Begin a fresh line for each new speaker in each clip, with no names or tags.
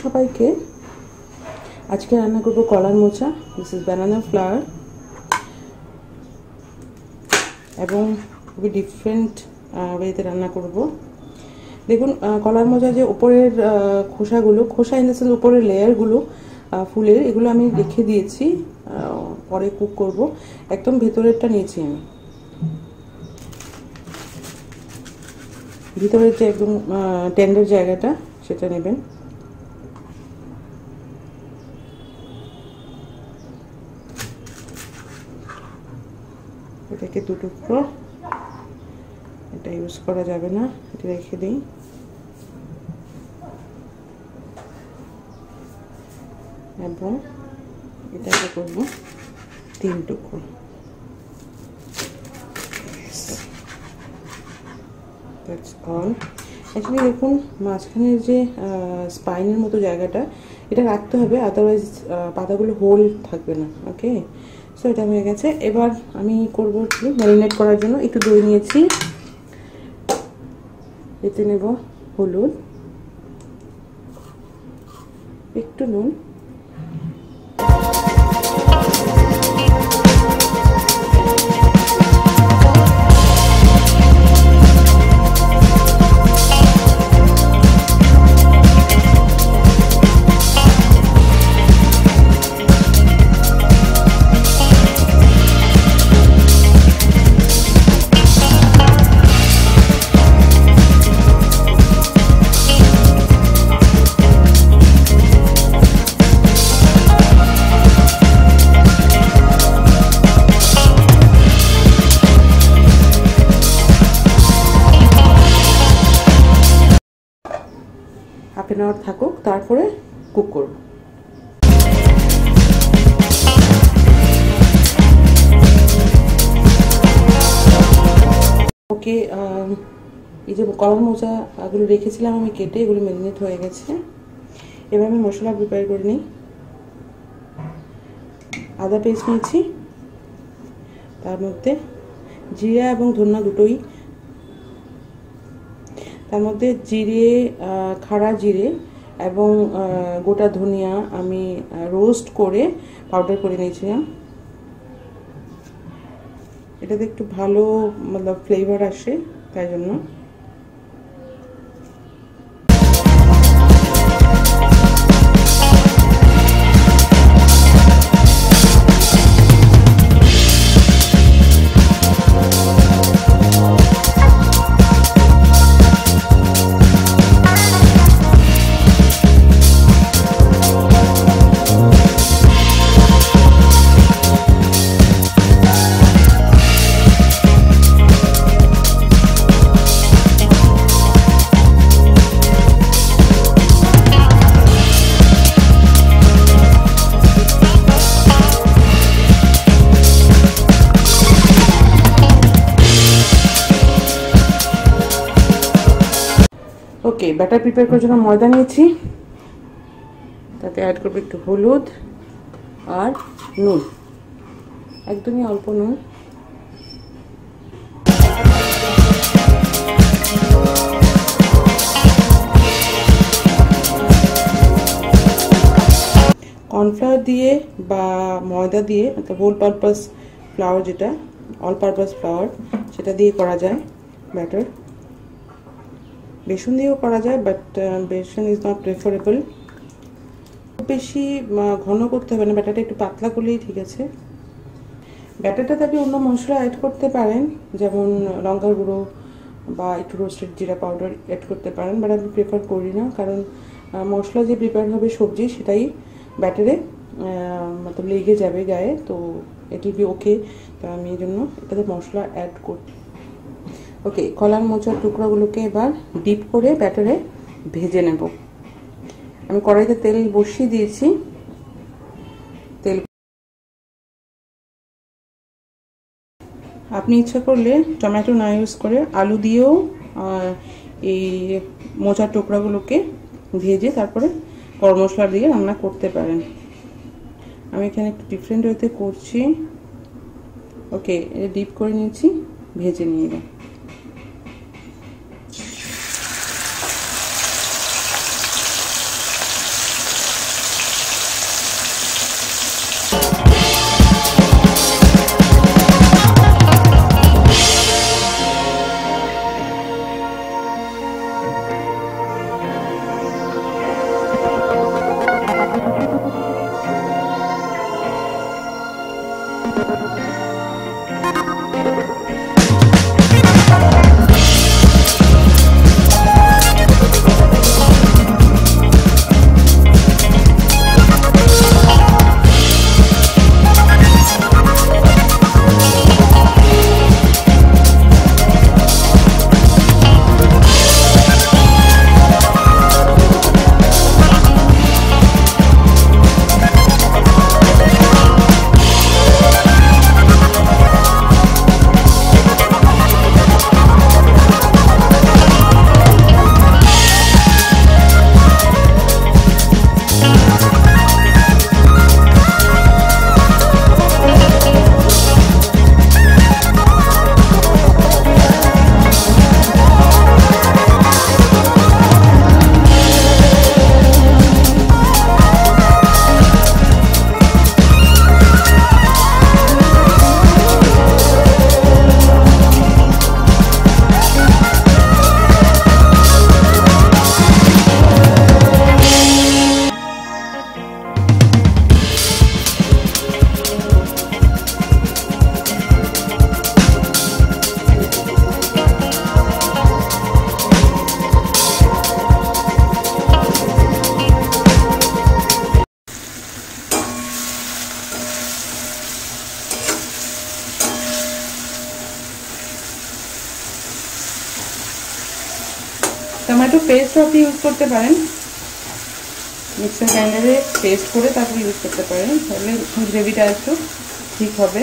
সবাইকে। আজকে রান্না করব কলার মোচা। দিস ইজ ব্যানানা ফ্লাওয়ার এবং খুবই ডিফারেন্ট ওয়েতে রান্না করব। দেখুন কলার মোচা যে উপরের খোসা ইন দ্য সেন্স উপরের লেয়ারগুলো ফুলের, এগুলো আমি রেখে দিয়েছি, পরে কুক করব। একদম ভেতরেরটা নিয়েছি আমি, ভিতরের যে একদম টেন্ডার জায়গাটা সেটা নেবেন। এটাকে দু টুকরো, এটা ইউজ করা যাবে না, এটা রেখে দিই। এবং এটাকে করব 3 টুকরো। That's all. অ্যাকচুয়ালি দেখুন মাঝখানের যে স্পাইনের মতো জায়গাটা, এটা রাখতে হবে, আদারওয়াইজ পাতাগুলো হোল থাকবে না। ওকে, সো এটা হয়ে গেছে। এবার আমি করব একটু ম্যারিনেট করার জন্য একটু দই নিয়েছি, এতে নেব হলুদ, একটু নুন, হাফ এন আওয়ার থাকুক, তারপরে কুক করব। ওকে, এই যে কলার মোচাগুলো রেখেছিলাম আমি কেটে, এগুলো ম্যারিনেট হয়ে গেছে। এবার আমি মশলা প্রিপেয়ার করে নিই। আদা পেস্ট নিয়েছি, তার মধ্যে জিরা এবং ধনিয়া দুটোই, তার মধ্যে জিরে, খাড়া জিরে এবং গোটা ধনিয়া আমি রোস্ট করে পাউডার করে নিয়েছিলাম। এটাতে একটু ভালো মানে ফ্লেভার আসে, তাই জন্য। ওকে, ব্যাটার প্রিপেয়ার করার জন্য ময়দা নিয়েছি, তাতে অ্যাড করবো একটু হলুদ আর নুন, একদমই অল্প নুন। কর্নফ্লাওয়ার দিয়ে বা ময়দা দিয়ে, হোল পারপাস ফ্লাওয়ার, যেটা অল পারপাস ফ্লাওয়ার, সেটা দিয়ে করা যায় ব্যাটার। বেসন দিয়েও করা যায়, but besan is not preferable. খুব বেশি ঘন করতে হবে না, ব্যাটারটা একটু পাতলা করলেই ঠিক আছে। ব্যাটারটাতে আপনি অন্য মশলা অ্যাড করতে পারেন, যেমন লঙ্কার গুঁড়ো বা একটু রোস্টেড জিরা পাউডার অ্যাড করতে পারেন, বাট আমি প্রেফার করি না, কারণ মশলা যে প্রিপেয়ার হবে সবজি, সেটাই ব্যাটারে মতলব লেগে যাবে গায়ে, তো এটি বি ওকে। তো আমি এই জন্য এটাতে মশলা অ্যাড করি। ওকে, কলার মোচার টুকরোগুলোকে এবার ডিপ করে ব্যাটারে ভেজে নেব। আমি কড়াইতে তেল বসিয়ে দিয়েছি। তেল আপনি ইচ্ছা করলে টমেটো না ইউজ করে আলু দিয়েও এই মোচার টুকরাগুলোকে ভেজে তারপরে গরম মশলা দিয়ে রান্না করতে পারেন। আমি এখানে একটু ডিফারেন্ট ওয়েতে করছি। ওকে, এটা ডিপ করে নিয়েছি, ভেজে নিয়ে এলাম। टमेटो पेस्ट আপনি ইউজ করতে পারেন, মিক্সার গ্রাইন্ডারে পেস্ট করে তারপর ইউজ করতে পারেন, তাহলে গ্রেভিটা একটু ঠিক হবে।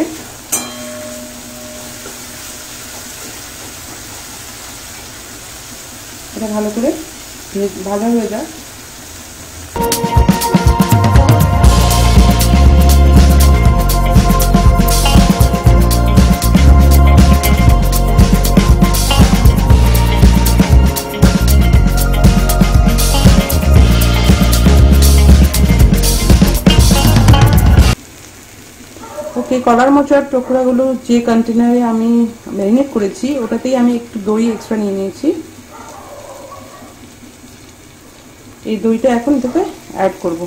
এটা ভালো করে ভাজা হয়ে যায়। ওকে, কলার মোচার টুকরাগুলো যে কন্টেনারে আমি ম্যারিনেট করেছি ওটাতেই আমি একটু দই এক্সট্রা নিয়ে নিয়েছি। এই দইটা এখন এটাতে অ্যাড করব।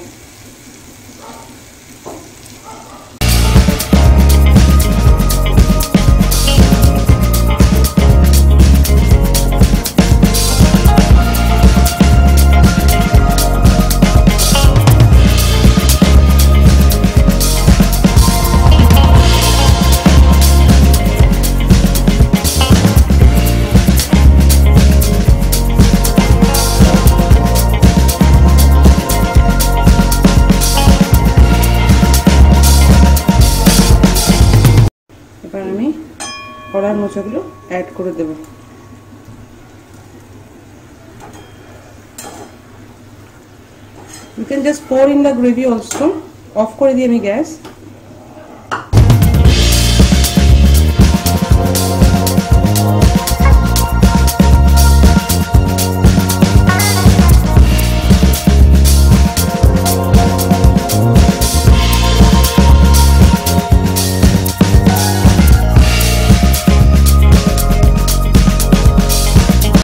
এবার আমি কলার মোচাগুলো অ্যাড করে দেব। You can just pour in the gravy also. Of করে দিই আমি গ্যাস।